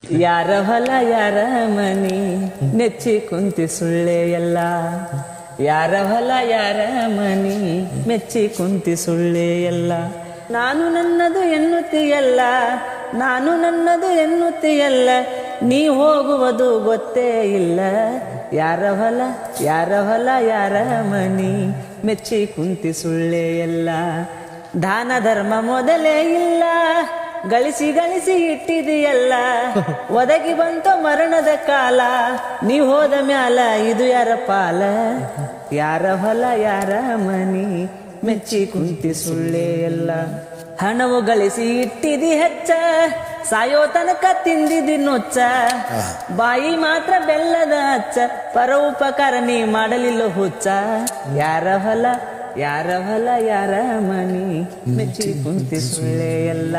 ಯಾರ ಹೊಲ ಯಾರ ಮನಿ ನೆಚ್ಚಿ ಕುಂತಿ ಸುಳ್ಳೆ ಎಲ್ಲ. ಯಾರ ಹೊಲ ಯಾರ ಮನಿ ಮೆಚ್ಚಿ ಕುಂತಿ ಸುಳ್ಳೆ ಎಲ್ಲ. ನಾನು ನನ್ನದು ಎನ್ನುತ್ತೀಯಲ್ಲ, ನಾನು ನನ್ನದು ಎನ್ನುತ್ತೀಯಲ್ಲ, ನೀ ಹೋಗುವುದು ಗೊತ್ತೇ ಇಲ್ಲ. ಯಾರ ಹೊಲ ಯಾರ ಮನಿ ಮೆಚ್ಚಿ ಕುಂತಿ ಸುಳ್ಳೆ ಎಲ್ಲ. ದಾನ ಧರ್ಮ ಮೊದಲೇ ಇಲ್ಲ, ಗಳಿಸಿ ಗಳಿಸಿ ಇಟ್ಟಿದೆಯಲ್ಲ. ಒದಗಿ ಬಂತು ಮರಣದ ಕಾಲ, ನೀ ಹೋದ ಮ್ಯಾಲ ಇದು ಯಾರ ಪಾಲ. ಯಾರ ಹೊಲ ಯಾರ ಮನಿ ಮೆಚ್ಚಿ ಕುಂತಿ ಸುಳ್ಳೆ ಎಲ್ಲ. ಹಣವು ಗಳಿಸಿ ಇಟ್ಟಿದಿ ಹೆಚ್ಚ, ಸಾಯೋ ತನಕ ತಿಂದಿದಿ ನೊಚ್ಚ. ಬಾಯಿ ಮಾತ್ರ ಬೆಲ್ಲದ ಹಚ್ಚ, ಪರ ಉಪಕಾರ ನೀ ಮಾಡಲಿಲ್ಲ ಹುಚ್ಚ. ಯಾರ ಹೊಲ ಯಾರ ಮನಿ ಮೆಚ್ಚಿ ಕುಂತಿ ಸುಳ್ಳೆ ಎಲ್ಲ.